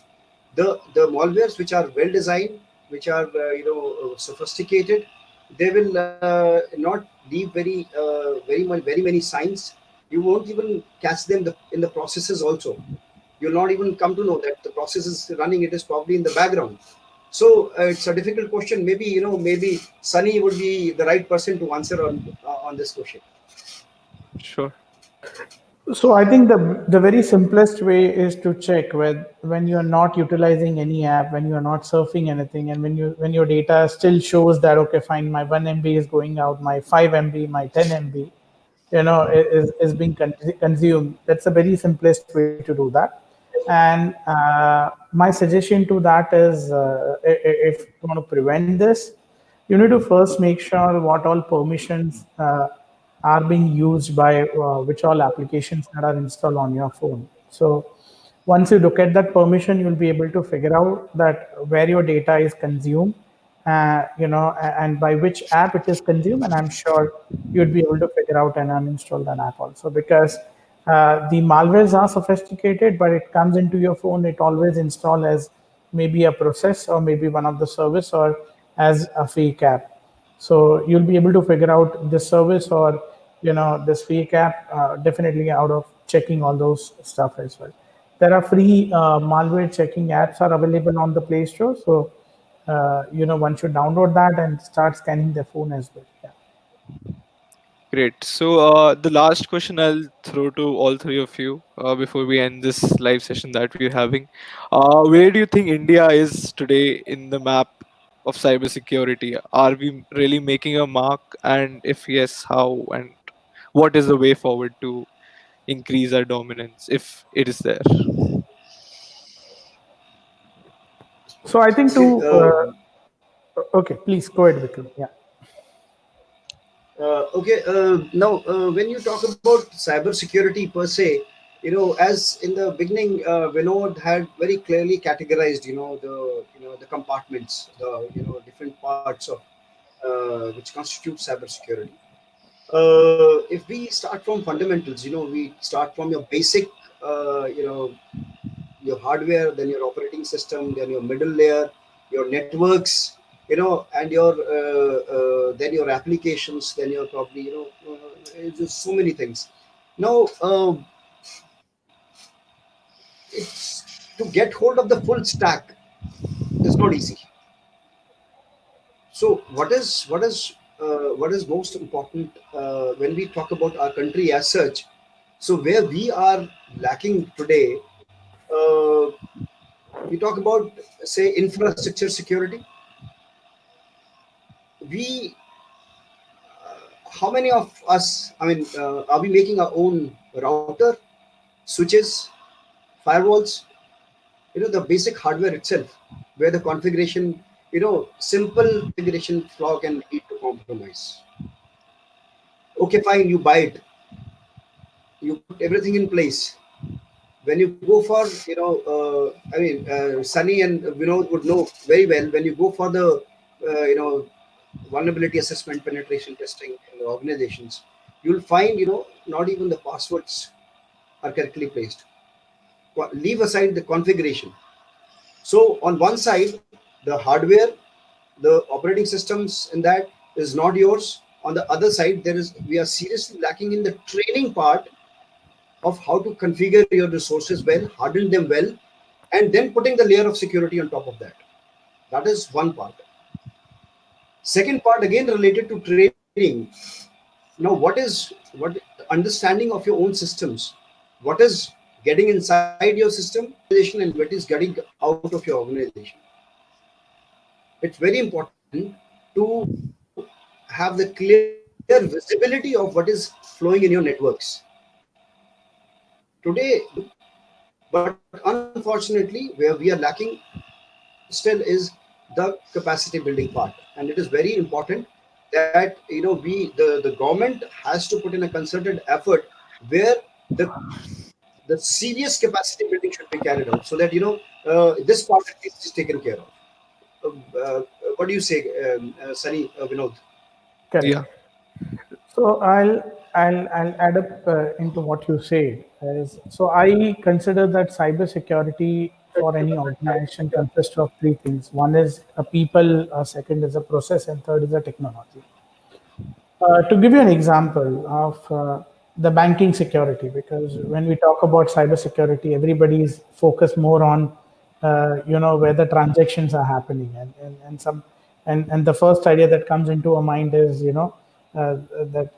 The malwares which are well designed, which are sophisticated, they will not leave very many signs. You won't even catch them in the processes also. You'll not even come to know that the process is running. It is probably in the background. So it's a difficult question. Maybe maybe Sunny would be the right person to answer on this question. Sure. So I think the very simplest way is to check when you're not utilizing any app, when you're not surfing anything, and when your data still shows that okay, fine, my 1 MB is going out, my 5 MB, my 10 MB, is being consumed. That's the very simplest way to do that. And my suggestion to that is, if you want to prevent this, you need to first make sure what all permissions are being used by which all applications that are installed on your phone. So once you look at that permission, you'll be able to figure out that where your data is consumed, and by which app it is consumed. And I'm sure you'd be able to figure out and uninstall that app also, because the malwares are sophisticated, but it comes into your phone. It always install as maybe a process or maybe one of the service or as a fake app. So you'll be able to figure out this service or this fake app definitely out of checking all those stuff as well. There are free malware checking apps are available on the Play Store. So one should download that and start scanning their phone as well. Yeah. Great. So the last question I'll throw to all three of you before we end this live session that we're having. Where do you think India is today in the map of cybersecurity? Are we really making a mark? And if yes, how? And what is the way forward to increase our dominance if it is there? So I think Okay. okay, please go ahead, Vikram. Yeah. Okay. Now, when you talk about cybersecurity per se, as in the beginning, Vinod had very clearly categorized, the compartments, the different parts of which constitute cybersecurity. If we start from fundamentals, we start from your basic, your hardware, then your operating system, then your middle layer, your networks, and your then your applications, then your probably it's just so many things. Now, it's to get hold of the full stack is not easy. So, what is most important when we talk about our country as such? So, where we are lacking today, uh, we talk about say infrastructure security. We How many of us? I mean, are we making our own router, switches, firewalls? The basic hardware itself, where the configuration, simple configuration flaw can lead to compromise. Okay, fine, you buy it. you put everything in place. When you go for, Sunny and Vinod would know very well, when you go for the vulnerability assessment, penetration testing in the organizations, you'll find, not even the passwords are correctly placed. Leave aside the configuration. So on one side, the hardware, the operating systems in that is not yours. On the other side, we are seriously lacking in the training part of how to configure your resources well, harden them well, and then putting the layer of security on top of that. That is one part. Second part, again related to training. Now, what understanding of your own systems? What is getting inside your system, organization, and what is getting out of your organization? It's very important to have the clear visibility of what is flowing in your networks. Today, but unfortunately, where we are lacking still is the capacity building part, and it is very important that the government has to put in a concerted effort where the the serious capacity building should be carried out, so that this part at least is taken care of. What do you say, Sunny, Vinod? Yeah. Correct. So I'll add up into what you say. So I consider that cybersecurity for any organization consists of three things. One is a people, second is a process, and third is a technology. To give you an example of the banking security, because when we talk about cybersecurity, everybody's focused more on where the transactions are happening, and the first idea that comes into our mind is that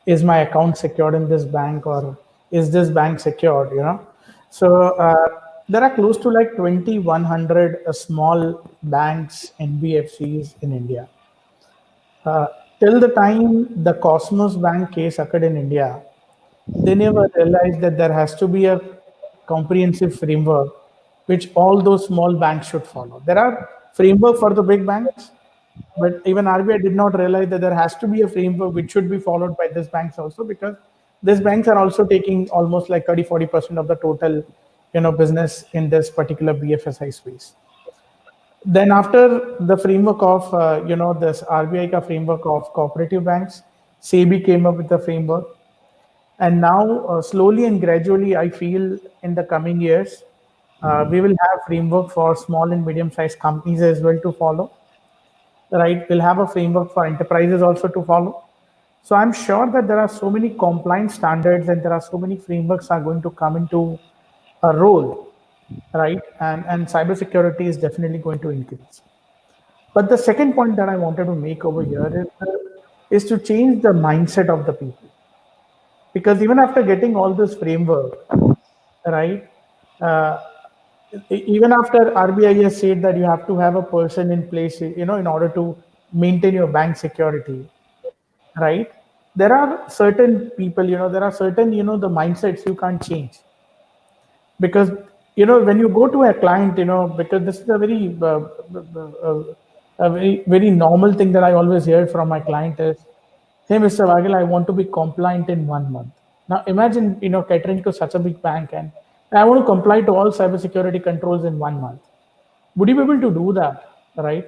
is my account secured in this bank, or is this bank secured, so there are close to like 2100 small banks, NBFCs in India. uh, till the time the Cosmos Bank case occurred in India, they never realized that there has to be a comprehensive framework which all those small banks should follow. There are framework for the big banks, but even RBI did not realize that there has to be a framework which should be followed by these banks also, because these banks are also taking almost like 30-40% of the total business in this particular BFSI space. Then after the framework of this RBI ka framework of cooperative banks, SEBI came up with the framework, and now slowly and gradually, I feel in the coming years, we will have framework for small and medium-sized companies as well to follow. Right, we'll have a framework for enterprises also to follow. So I'm sure that there are so many compliance standards and there are so many frameworks are going to come into a role, right? And cybersecurity is definitely going to increase. But the second point that I wanted to make over here is to change the mindset of the people. Because even after getting all this framework, right, uh, even after RBI has said that you have to have a person in place, in order to maintain your bank security, right? There are certain people, there are certain, the mindsets you can't change, because when you go to a client, because this is a very normal thing that I always hear from my client is, hey, Mr. Wagel, I want to be compliant in 1 month. Now imagine catering to such a big bank, and I want to comply to all cybersecurity controls in 1 month. Would you be able to do that, right?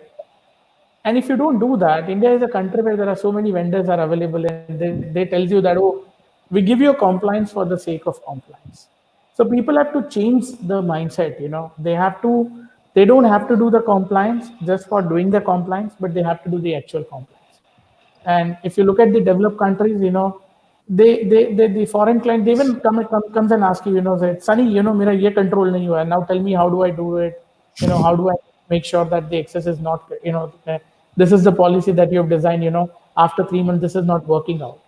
And if you don't do that, India is a country where there are so many vendors are available, and they tells you that, oh, we give you a compliance for the sake of compliance. So people have to change the mindset. They don't have to do the compliance just for doing the compliance, but they have to do the actual compliance. And if you look at the developed countries, the foreign client, they even comes and ask you, say, Sunny, mera ye control nahi hua hai. Now tell me, how do I do it? How do I make sure that the access is not, this is the policy that you have designed, after 3 months, this is not working out.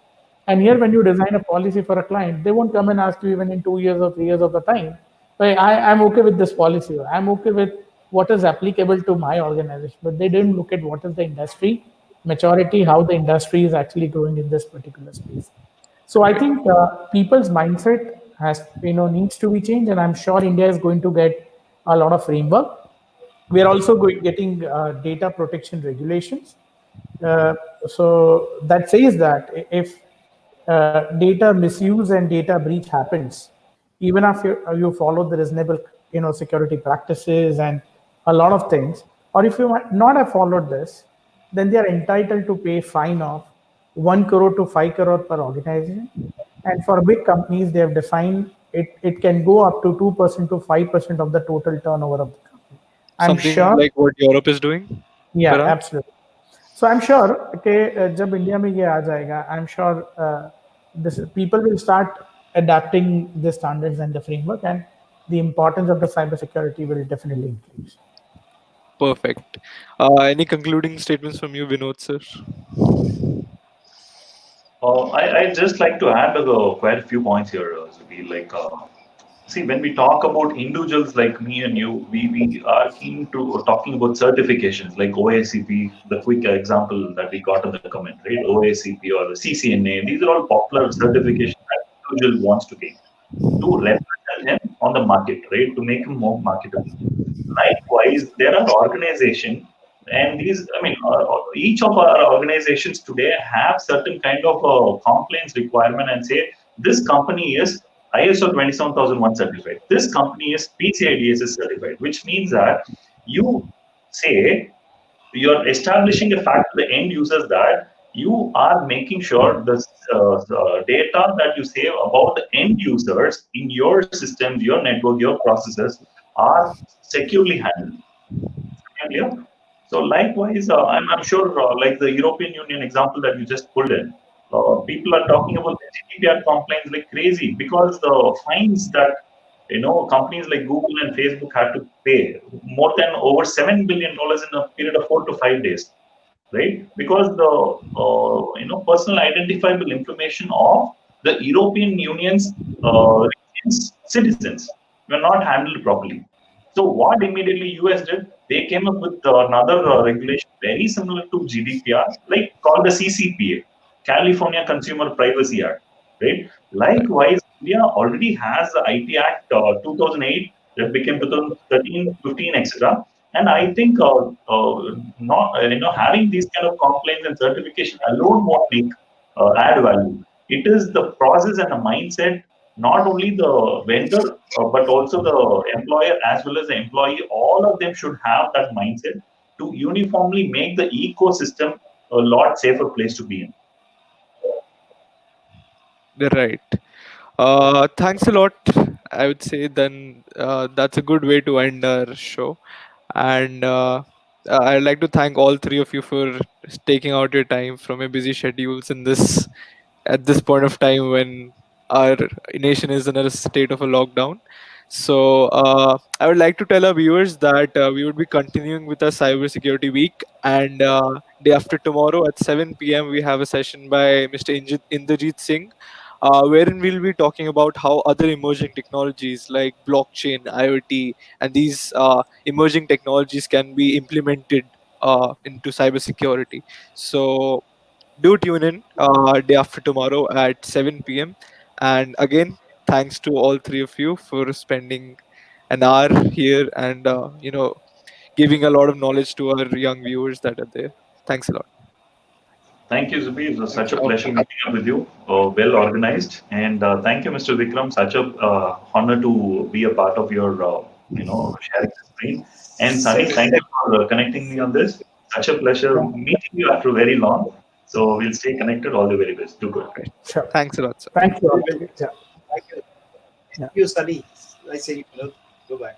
And here, when you design a policy for a client, they won't come and ask you even in 2 years or 3 years of the time, "Hey, I'm okay with this policy. I'm okay with what is applicable to my organization." But they didn't look at what is the industry maturity, how the industry is actually growing in this particular space. So I think people's mindset needs to be changed, and I'm sure India is going to get a lot of framework. We are also getting data protection regulations. Uh, so that says that if data misuse and data breach happens, even if you follow the reasonable, security practices and a lot of things, or if you might not have followed this, then they are entitled to pay fine of 1 crore to 5 crore per organization. And for big companies, they have defined it can go up to 2% to 5% of the total turnover of the company. I'm Something sure. like what Europe is doing, Yeah, Farhan? absolutely. So I'm sure कि जब India में ये आ जाएगा, I'm sure this people will start adapting the standards and the framework, and the importance of the cybersecurity will definitely increase. Perfect. Any concluding statements from you, Vinod sir? I just like to add quite a few points here, Zubi. See, when we talk about individuals like me and you, we are keen to talking about certifications like OACP, the quick example that we got in the comment, right? OACP or the CCNA. These are all popular certifications that individual wants to gain to represent him on the market, right? To make him more marketable. Likewise, there are organizations, and these, I mean, each of our organizations today have certain kind of compliance requirement and say this company is ISO 27001 certified. This company is PCI DSS certified, which means that you say you're establishing a fact to the end users that you are making sure the data that you save about the end users in your systems, your network, your processes are securely handled. Clear? So likewise, I'm sure like the European Union example that you just pulled in, people are talking about the GDPR compliance like crazy because the fines that companies like Google and Facebook had to pay more than over $7 billion in a period of 4 to 5 days, right? Because the personal identifiable information of the European Union's citizens were not handled properly. So what immediately US did, they came up with another regulation very similar to GDPR, like called the CCPA, California Consumer Privacy Act, right? Likewise, India already has the IT Act 2008 that became 2013, 15, etc. And I think not having these kind of complaints and certification alone won't make add value. It is the process and the mindset, not only the vendor but also the employer as well as the employee. All of them should have that mindset to uniformly make the ecosystem a lot safer place to be in. Right. Thanks a lot. I would say then that's a good way to end our show. And I'd like to thank all three of you for taking out your time from your busy schedules in this at this point of time when our nation is in a state of a lockdown. So I would like to tell our viewers that we would be continuing with our cybersecurity week, and day after tomorrow at 7 p.m. we have a session by Mr. Inderjeet Singh, wherein we'll be talking about how other emerging technologies like blockchain, IoT, and these emerging technologies can be implemented into cybersecurity. So do tune in day after tomorrow at 7 p.m. And again, thanks to all three of you for spending an hour here and giving a lot of knowledge to our young viewers that are there. Thanks a lot. Thank you, Zubi. It was Thank such a you. pleasure meeting up with you. Well organized, and thank you, Mr. Vikram. Such a honor to be a part of your, sharing the screen. And Sunny, Same, thank you for connecting me on this. Such a pleasure meeting you after very long. So we'll stay connected. All the very best. Do good. Right. Sure. Thanks a lot, sir. Thank you all. we will. Yeah. Thank you. Yeah. Thank you, Sunny. Nice seeing you. Goodbye.